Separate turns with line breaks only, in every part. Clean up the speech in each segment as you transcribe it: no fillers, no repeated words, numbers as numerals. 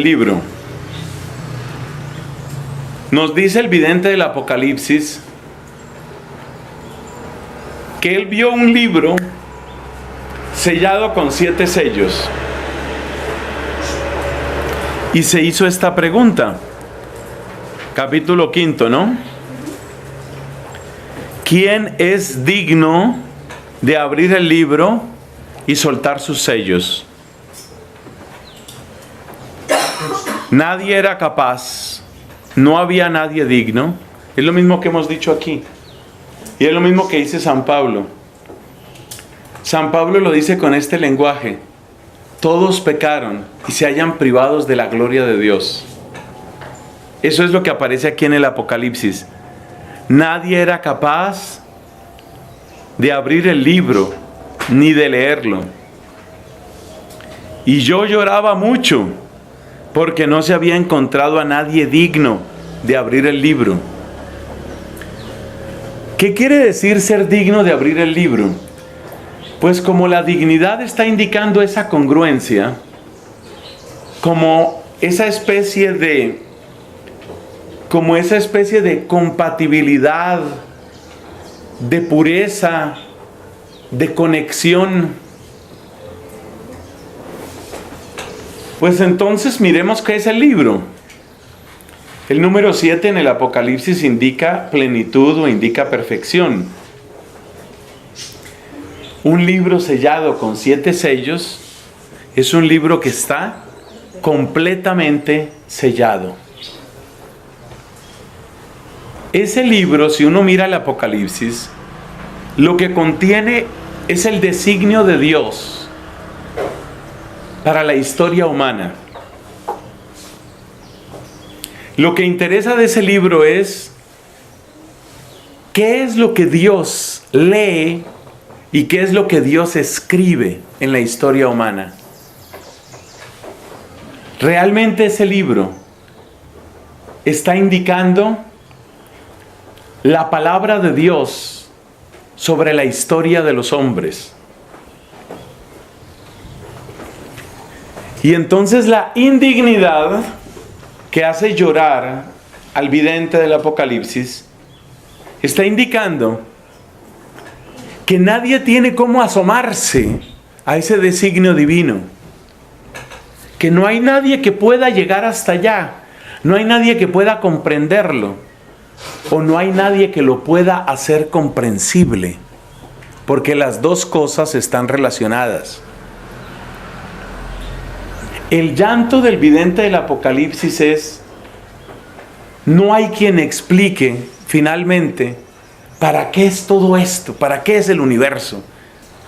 libro. Nos dice el vidente del Apocalipsis que él vio un libro sellado con 7 sellos. Y se hizo esta pregunta. Capítulo 5, ¿no? ¿Quién es digno de abrir el libro y soltar sus sellos? Nadie era capaz, no había nadie digno. Es lo mismo que hemos dicho aquí. Y es lo mismo que dice San Pablo. San Pablo lo dice con este lenguaje: todos pecaron y se hallan privados de la gloria de Dios. Eso es lo que aparece aquí en el Apocalipsis. Nadie era capaz de abrir el libro ni de leerlo. Y yo lloraba mucho porque no se había encontrado a nadie digno de abrir el libro. ¿Qué quiere decir ser digno de abrir el libro? Pues como la dignidad está indicando esa congruencia, como esa especie de compatibilidad, de pureza, de conexión, pues entonces miremos qué es el libro. El número 7 en el Apocalipsis indica plenitud o indica perfección. Un libro sellado con 7 sellos es un libro que está completamente sellado. Ese libro, si uno mira el Apocalipsis, lo que contiene es el designio de Dios para la historia humana. Lo que interesa de ese libro es qué es lo que Dios lee y qué es lo que Dios escribe en la historia humana. Realmente ese libro está indicando la palabra de Dios sobre la historia de los hombres. Y entonces la indignidad que hace llorar al vidente del Apocalipsis está indicando que nadie tiene cómo asomarse a ese designio divino, que no hay nadie que pueda llegar hasta allá, no hay nadie que pueda comprenderlo, o no hay nadie que lo pueda hacer comprensible, porque las dos cosas están relacionadas. El llanto del vidente del Apocalipsis es: no hay quien explique finalmente para qué es todo esto, para qué es el universo,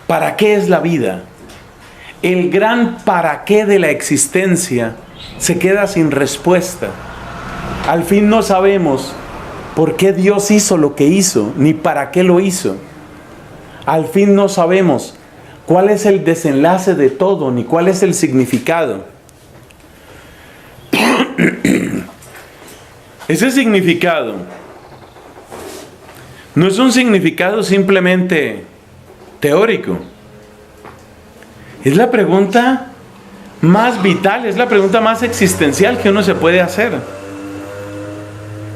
para qué es la vida. El gran para qué de la existencia se queda sin respuesta. Al fin no sabemos por qué Dios hizo lo que hizo, ni para qué lo hizo. Al fin no sabemos cuál es el desenlace de todo, ni cuál es el significado. Ese significado no es un significado simplemente teórico. Es la pregunta más vital, es la pregunta más existencial que uno se puede hacer.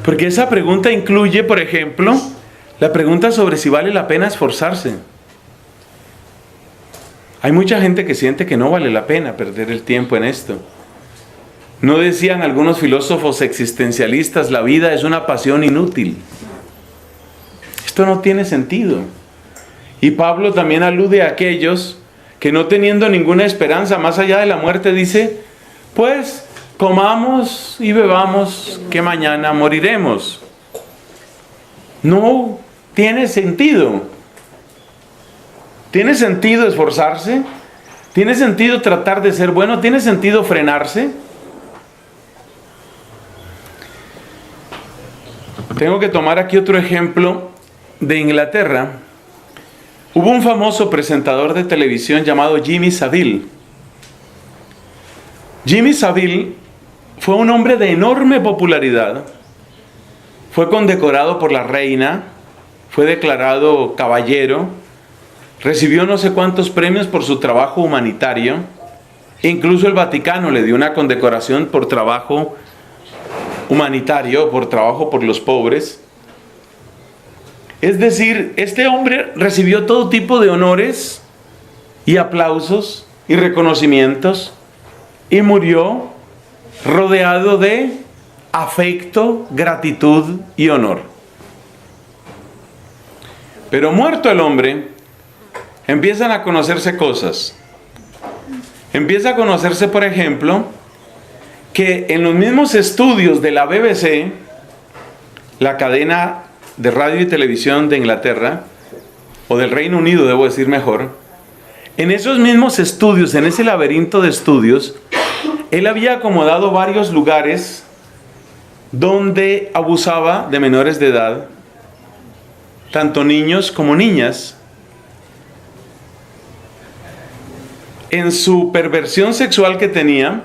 Porque esa pregunta incluye, por ejemplo, la pregunta sobre si vale la pena esforzarse. Hay mucha gente que siente que no vale la pena perder el tiempo en esto. ¿No decían algunos filósofos existencialistas: la vida es una pasión inútil? Esto no tiene sentido. Y Pablo también alude a aquellos que, no teniendo ninguna esperanza más allá de la muerte, dice: pues comamos y bebamos, que mañana moriremos. No tiene sentido. ¿Tiene sentido esforzarse? ¿Tiene sentido tratar de ser bueno? ¿Tiene sentido frenarse? Tengo que tomar aquí otro ejemplo de Inglaterra. Hubo un famoso presentador de televisión llamado Jimmy Savile. Jimmy Savile fue un hombre de enorme popularidad. Fue condecorado por la reina, fue declarado caballero, recibió no sé cuántos premios por su trabajo humanitario. Incluso el Vaticano le dio una condecoración por trabajo humanitario, por trabajo por los pobres. Es decir, este hombre recibió todo tipo de honores y aplausos y reconocimientos y murió rodeado de afecto, gratitud y honor. Pero muerto el hombre, empiezan a conocerse cosas. Empieza a conocerse, por ejemplo, que en los mismos estudios de la BBC, la cadena de radio y televisión de Inglaterra, o del Reino Unido, debo decir mejor, en esos mismos estudios, en ese laberinto de estudios, él había acomodado varios lugares donde abusaba de menores de edad, tanto niños como niñas. En su perversión sexual que tenía,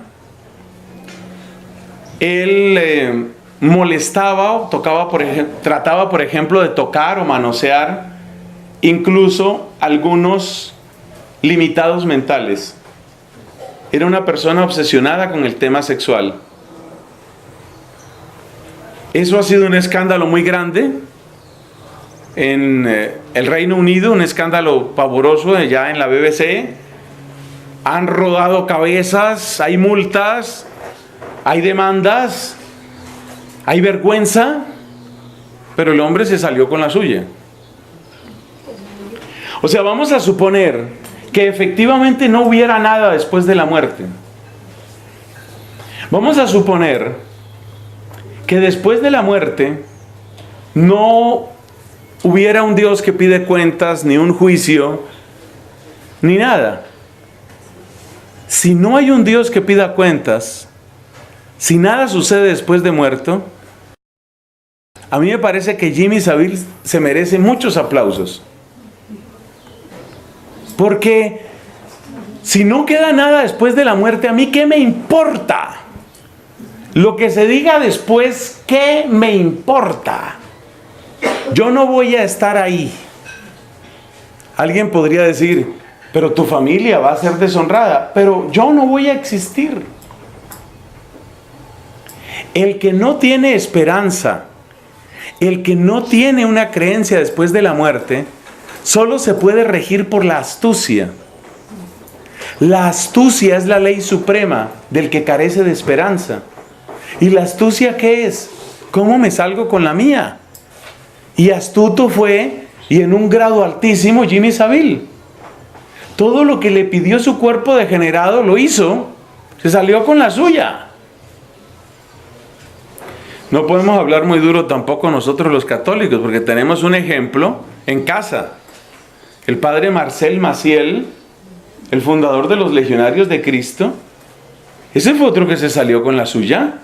él molestaba, trataba, por ejemplo, de tocar o manosear incluso algunos limitados mentales. Era una persona obsesionada con el tema sexual. Eso ha sido un escándalo muy grande en el Reino Unido, un escándalo pavoroso ya en la BBC. Han rodado cabezas, hay multas, hay demandas, hay vergüenza, pero el hombre se salió con la suya. O sea, vamos a suponer que efectivamente no hubiera nada después de la muerte. Vamos a suponer que después de la muerte no hubiera un Dios que pide cuentas, ni un juicio, ni nada. Si no hay un Dios que pida cuentas, si nada sucede después de muerto, a mí me parece que Jimmy Savile se merece muchos aplausos. Porque si no queda nada después de la muerte, ¿a mí qué me importa? Lo que se diga después, ¿qué me importa? Yo no voy a estar ahí. Alguien podría decir, pero tu familia va a ser deshonrada, pero yo no voy a existir. El que no tiene esperanza, el que no tiene una creencia después de la muerte, solo se puede regir por la astucia. La astucia es la ley suprema del que carece de esperanza. ¿Y la astucia qué es? ¿Cómo me salgo con la mía? Y astuto fue, y en un grado altísimo, Jimmy Savile. Todo lo que le pidió su cuerpo degenerado lo hizo. Se salió con la suya. No podemos hablar muy duro tampoco nosotros los católicos, porque tenemos un ejemplo en casa. El padre Marcel Maciel, el fundador de los Legionarios de Cristo, ese fue otro que se salió con la suya.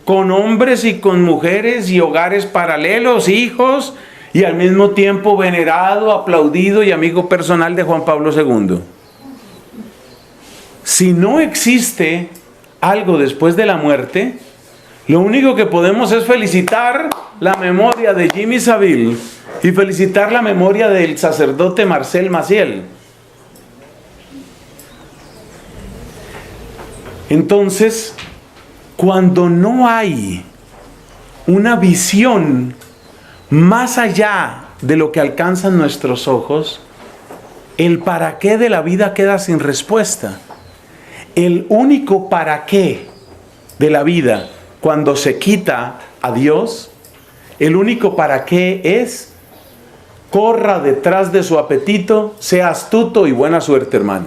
Con hombres y con mujeres y hogares paralelos, hijos, y al mismo tiempo venerado, aplaudido y amigo personal de Juan Pablo II. Si no existe algo después de la muerte, lo único que podemos es felicitar la memoria de Jimmy Savile y felicitar la memoria del sacerdote Marcel Maciel. Entonces, cuando no hay una visión más allá de lo que alcanzan nuestros ojos, el para qué de la vida queda sin respuesta. El único para qué de la vida, cuando se quita a Dios, el único para qué es: corra detrás de su apetito, sea astuto y buena suerte, hermano.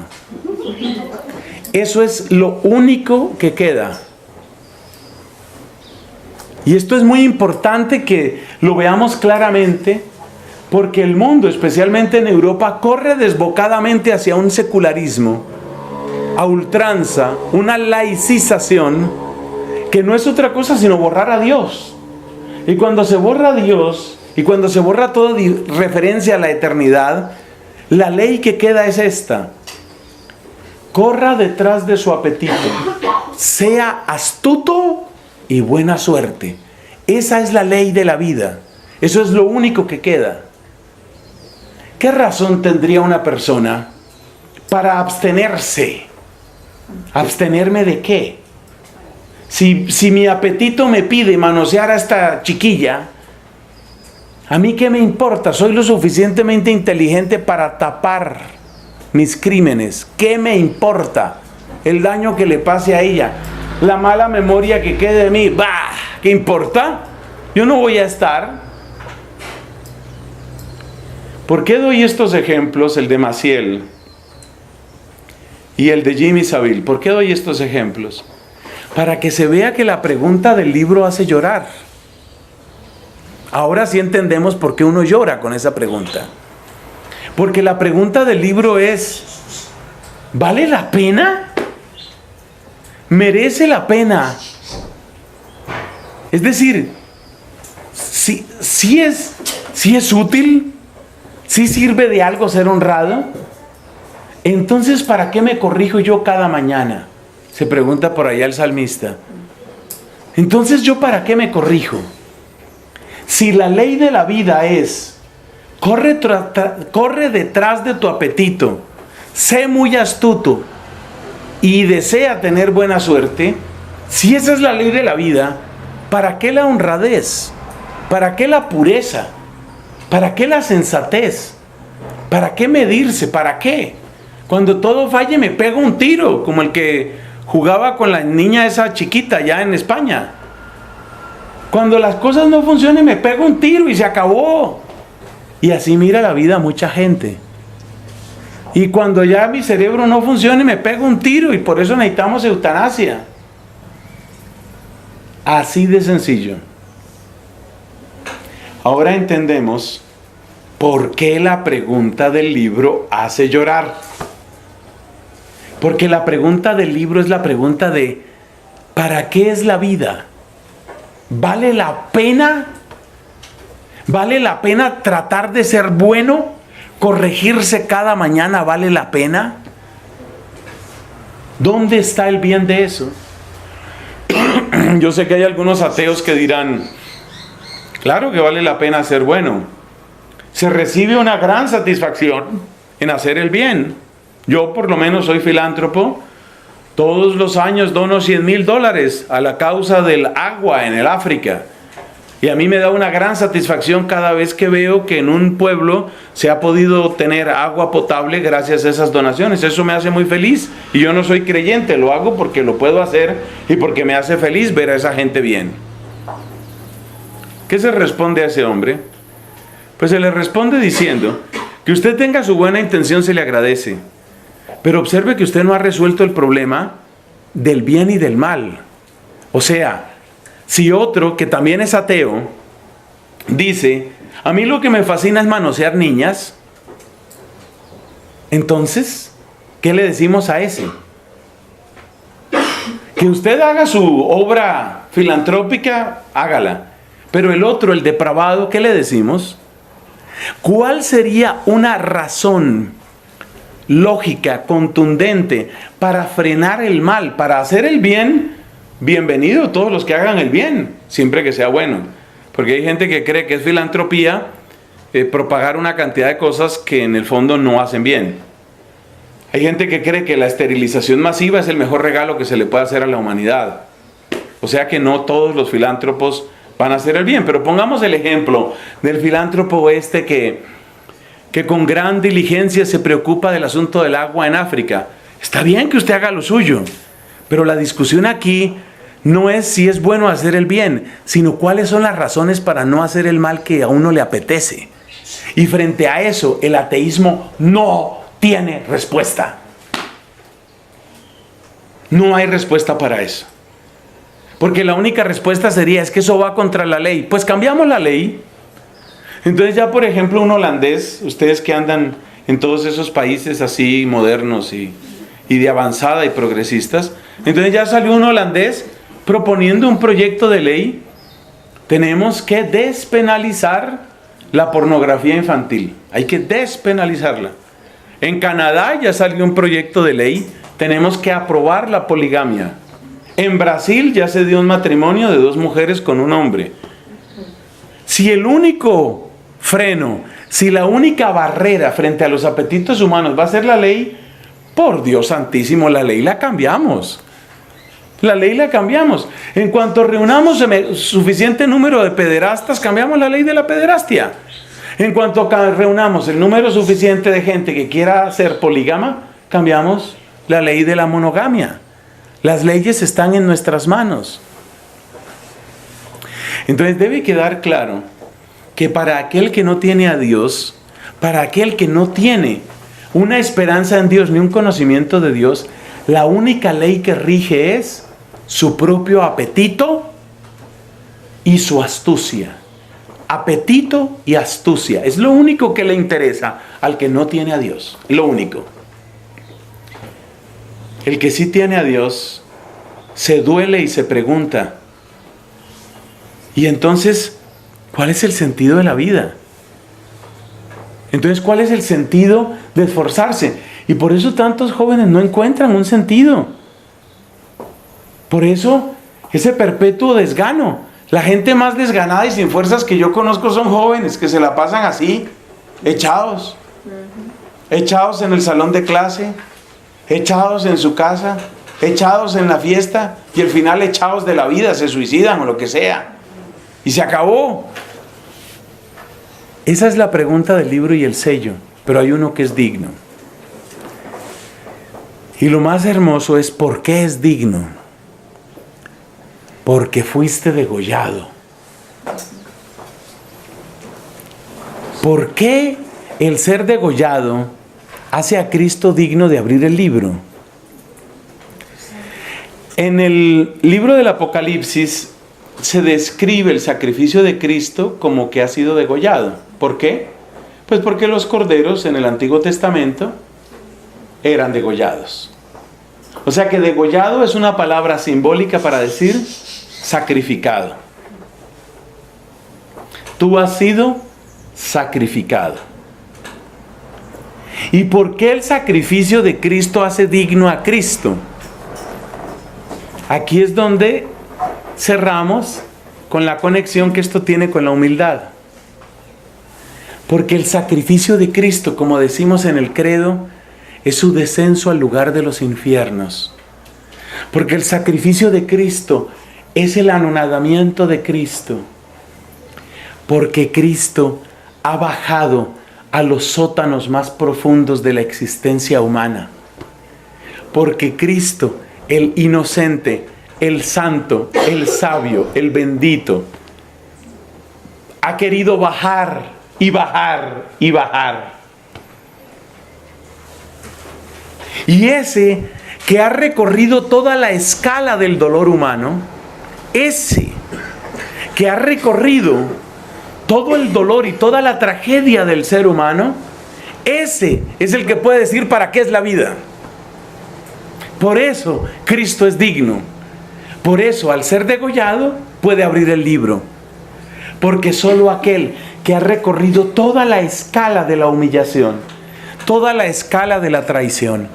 Eso es lo único que queda. Y esto es muy importante que lo veamos claramente, porque el mundo, especialmente en Europa, corre desbocadamente hacia un secularismo, a ultranza, una laicización, que no es otra cosa sino borrar a Dios. Y cuando se borra a Dios, y cuando se borra toda referencia a la eternidad, la ley que queda es esta: corra detrás de su apetito, sea astuto y buena suerte. Esa es la ley de la vida. Eso es lo único que queda. ¿Qué razón tendría una persona para abstenerse ¿Abstenerme de qué? Si mi apetito me pide manosear a esta chiquilla, ¿a mí qué me importa? Soy lo suficientemente inteligente para tapar mis crímenes. ¿Qué me importa el daño que le pase a ella? La mala memoria que quede de mí, ¡bah! ¿Qué importa? Yo no voy a estar. ¿Por qué doy estos ejemplos, el de Maciel y el de Jimmy Savile? ¿Por qué doy estos ejemplos? Para que se vea que la pregunta del libro hace llorar. Ahora sí entendemos por qué uno llora con esa pregunta. Porque la pregunta del libro es, ¿vale la pena? ¿Merece la pena? Es decir, ¿sí es útil? ¿Sí sirve de algo ser honrado? Entonces, ¿para qué me corrijo yo cada mañana? Se pregunta por allá el salmista. Entonces, ¿yo para qué me corrijo? Si la ley de la vida es, corre detrás de tu apetito, sé muy astuto y desea tener buena suerte, si esa es la ley de la vida, ¿para qué la honradez? ¿Para qué la pureza? ¿Para qué la sensatez? ¿Para qué medirse? ¿Para qué? Cuando todo falle me pego un tiro, como el que jugaba con la niña esa chiquita allá en España. Cuando las cosas no funcionen me pego un tiro y se acabó. Y así mira la vida mucha gente. Y cuando ya mi cerebro no funcione me pego un tiro y por eso necesitamos eutanasia. Así de sencillo. Ahora entendemos por qué la pregunta del libro hace llorar. Porque la pregunta del libro es la pregunta de ¿para qué es la vida? ¿Vale la pena? ¿Vale la pena tratar de ser bueno? ¿Corregirse cada mañana vale la pena? ¿Dónde está el bien de eso? Yo sé que hay algunos ateos que dirán, claro que vale la pena ser bueno. Se recibe una gran satisfacción en hacer el bien. Yo por lo menos soy filántropo. Todos los años dono $100,000 a la causa del agua en el África. Y a mí me da una gran satisfacción cada vez que veo que en un pueblo se ha podido tener agua potable gracias a esas donaciones. Eso me hace muy feliz. Y yo no soy creyente, lo hago porque lo puedo hacer y porque me hace feliz ver a esa gente bien. ¿Qué se responde a ese hombre? Pues se le responde diciendo que usted tenga su buena intención, se le agradece. Pero observe que usted no ha resuelto el problema del bien y del mal. O sea, si otro que también es ateo dice, a mí lo que me fascina es manosear niñas, entonces, ¿qué le decimos a ese? Que usted haga su obra filantrópica, hágala. Pero el otro, el depravado, ¿qué le decimos? ¿Cuál sería una razón lógica, contundente, para frenar el mal, para hacer el bien? Bienvenido todos los que hagan el bien, siempre que sea bueno. Porque hay gente que cree que es filantropía propagar una cantidad de cosas que en el fondo no hacen bien. Hay gente que cree que la esterilización masiva es el mejor regalo que se le puede hacer a la humanidad. O sea que no todos los filántropos van a hacer el bien. Pero pongamos el ejemplo del filántropo que con gran diligencia se preocupa del asunto del agua en África. Está bien que usted haga lo suyo, pero la discusión aquí no es si es bueno hacer el bien, sino cuáles son las razones para no hacer el mal que a uno le apetece. Y frente a eso, el ateísmo no tiene respuesta. No hay respuesta para eso. Porque la única respuesta sería, es que eso va contra la ley. Pues cambiamos la ley. Entonces ya, por ejemplo, un holandés, ustedes que andan en todos esos países así modernos y de avanzada y progresistas, entonces ya salió un holandés proponiendo un proyecto de ley. Tenemos que despenalizar la pornografía infantil. Hay que despenalizarla. En Canadá ya salió un proyecto de ley. Tenemos que aprobar la poligamia. En Brasil ya se dio un matrimonio de 2 mujeres con un hombre. Si el único freno, si la única barrera frente a los apetitos humanos va a ser la ley, Por Dios santísimo, la ley la cambiamos. La ley la cambiamos. En cuanto reunamos suficiente número de pederastas, cambiamos la ley de la pederastia. En cuanto reunamos el número suficiente de gente que quiera ser polígama, cambiamos la ley de la monogamia. Las leyes están en nuestras manos. Entonces debe quedar claro que para aquel que no tiene a Dios, para aquel que no tiene una esperanza en Dios ni un conocimiento de Dios, la única ley que rige es su propio apetito y su astucia. Apetito y astucia. Es lo único que le interesa al que no tiene a Dios. Lo único. El que sí tiene a Dios se duele y se pregunta: ¿y entonces cuál es el sentido de la vida? Entonces, ¿cuál es el sentido de esforzarse? Y por eso tantos jóvenes no encuentran un sentido. Por eso, ese perpetuo desgano. La gente más desganada y sin fuerzas que yo conozco son jóvenes que se la pasan así, echados. Echados en el salón de clase, echados en su casa, echados en la fiesta y al final echados de la vida, se suicidan o lo que sea. Y se acabó. Esa es la pregunta del libro y el sello, pero hay uno que es digno. Y lo más hermoso es: ¿por qué es digno? Porque fuiste degollado. ¿Por qué el ser degollado hace a Cristo digno de abrir el libro? En el libro del Apocalipsis se describe el sacrificio de Cristo como que ha sido degollado. ¿Por qué? Pues porque los corderos en el Antiguo Testamento eran degollados. O sea que degollado es una palabra simbólica para decir sacrificado. Tú has sido sacrificado. ¿Y por qué el sacrificio de Cristo hace digno a Cristo? Aquí es donde cerramos con la conexión que esto tiene con la humildad. Porque el sacrificio de Cristo, como decimos en el credo, es su descenso al lugar de los infiernos. Porque el sacrificio de Cristo es el anonadamiento de Cristo. Porque Cristo ha bajado a los sótanos más profundos de la existencia humana. Porque Cristo, el inocente, el santo, el sabio, el bendito, ha querido bajar y bajar y bajar. Y ese que ha recorrido toda la escala del dolor humano, ese que ha recorrido todo el dolor y toda la tragedia del ser humano, ese es el que puede decir para qué es la vida. Por eso Cristo es digno. Por eso, al ser degollado, puede abrir el libro. Porque solo aquel que ha recorrido toda la escala de la humillación, toda la escala de la traición,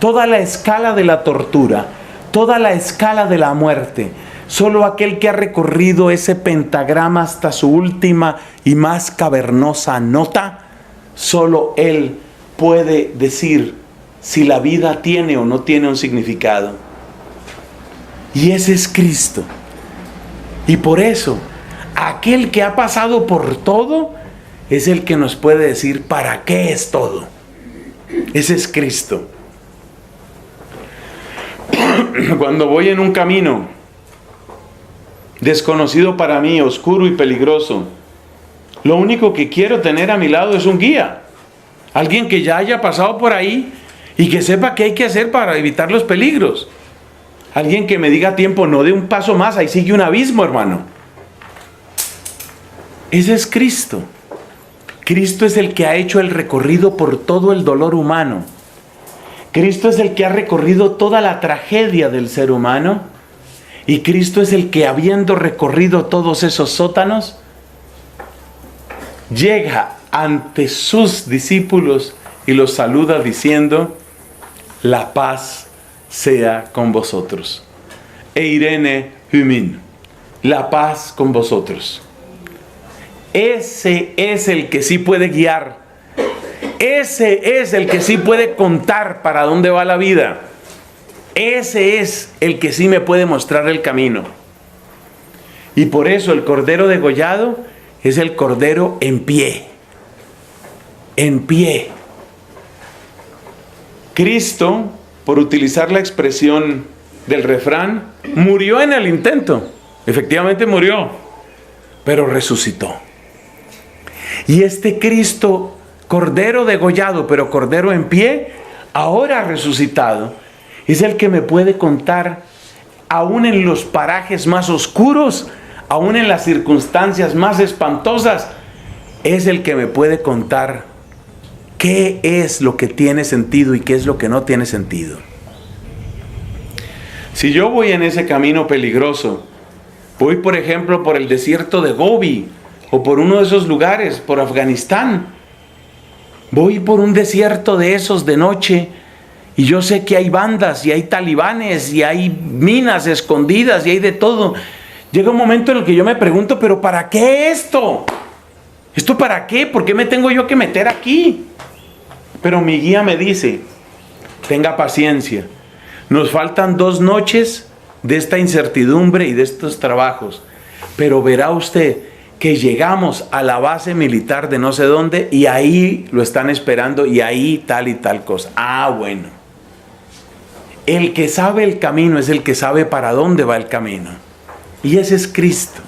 toda la escala de la tortura, toda la escala de la muerte, solo aquel que ha recorrido ese pentagrama hasta su última y más cavernosa nota, solo él puede decir si la vida tiene o no tiene un significado. Y ese es Cristo. Y por eso, aquel que ha pasado por todo es el que nos puede decir para qué es todo. Ese es Cristo. Cuando voy en un camino desconocido para mí, oscuro y peligroso, lo único que quiero tener a mi lado es un guía. Alguien que ya haya pasado por ahí y que sepa qué hay que hacer para evitar los peligros. Alguien que me diga a tiempo: no dé un paso más, ahí sigue un abismo, hermano. Ese es Cristo. Cristo es el que ha hecho el recorrido por todo el dolor humano. Cristo es el que ha recorrido toda la tragedia del ser humano. Y Cristo es el que, habiendo recorrido todos esos sótanos, llega ante sus discípulos y los saluda diciendo: la paz sea con vosotros. Eirene hymin. La paz con vosotros. Ese es el que sí puede guiar. Ese es el que sí puede contar para dónde va la vida. Ese es el que sí me puede mostrar el camino. Y por eso el cordero degollado es el cordero en pie. En pie. Cristo, por utilizar la expresión del refrán, murió en el intento. Efectivamente murió, pero resucitó. Y este Cristo, cordero degollado, pero cordero en pie, ahora resucitado, es el que me puede contar, aún en los parajes más oscuros, aún en las circunstancias más espantosas, es el que me puede contar qué es lo que tiene sentido y qué es lo que no tiene sentido. Si yo voy en ese camino peligroso, voy por ejemplo por el desierto de Gobi, o por uno de esos lugares, por Afganistán, voy por un desierto de esos de noche, y yo sé que hay bandas, y hay talibanes, y hay minas escondidas, y hay de todo. Llega un momento en el que yo me pregunto, ¿pero para qué esto? ¿Esto para qué? ¿Por qué me tengo yo que meter aquí? Pero mi guía me dice, tenga paciencia. Nos faltan 2 noches de esta incertidumbre y de estos trabajos. Pero verá usted que llegamos a la base militar de no sé dónde y ahí lo están esperando y ahí tal y tal cosa. Ah, bueno. El que sabe el camino es el que sabe para dónde va el camino. Y ese es Cristo.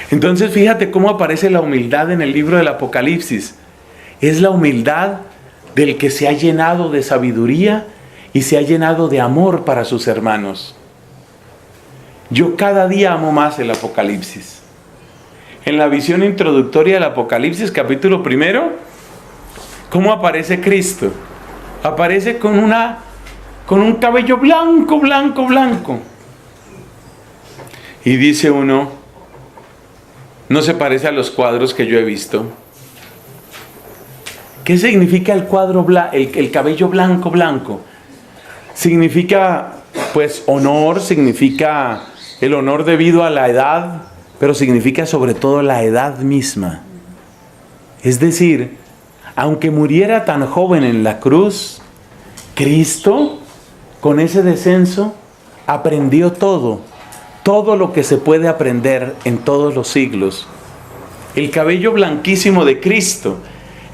Entonces fíjate cómo aparece la humildad en el libro del Apocalipsis. Es la humildad del que se ha llenado de sabiduría y se ha llenado de amor para sus hermanos. Yo cada día amo más el Apocalipsis. En la visión introductoria del Apocalipsis, capítulo 1, ¿cómo aparece Cristo? Aparece con un cabello blanco, blanco, blanco. Y dice uno, no se parece a los cuadros que yo he visto. ¿Qué significa el cabello blanco, blanco? Significa, pues, honor, significa el honor debido a la edad, pero significa sobre todo la edad misma. Es decir, aunque muriera tan joven en la cruz, Cristo, con ese descenso, aprendió todo lo que se puede aprender en todos los siglos. El cabello blanquísimo de Cristo,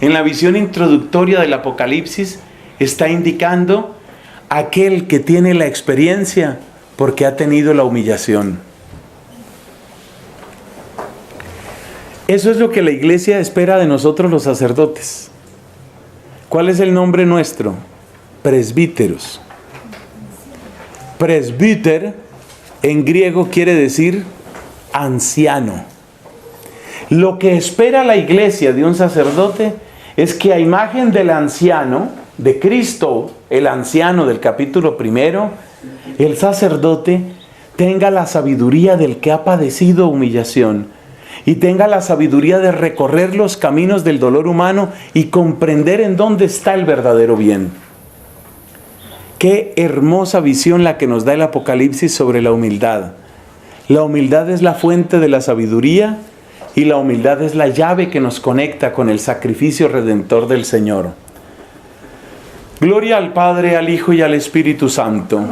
en la visión introductoria del Apocalipsis, está indicando aquel que tiene la experiencia porque ha tenido la humillación. Eso es lo que la iglesia espera de nosotros los sacerdotes. ¿Cuál es el nombre nuestro? Presbíteros. Presbíter en griego quiere decir anciano. Lo que espera la iglesia de un sacerdote es que a imagen del anciano, de Cristo, el anciano del capítulo 1, el sacerdote tenga la sabiduría del que ha padecido humillación y tenga la sabiduría de recorrer los caminos del dolor humano y comprender en dónde está el verdadero bien. Qué hermosa visión la que nos da el Apocalipsis sobre la humildad. La humildad es la fuente de la sabiduría y la humildad es la llave que nos conecta con el sacrificio redentor del Señor. Gloria al Padre, al Hijo y al Espíritu Santo.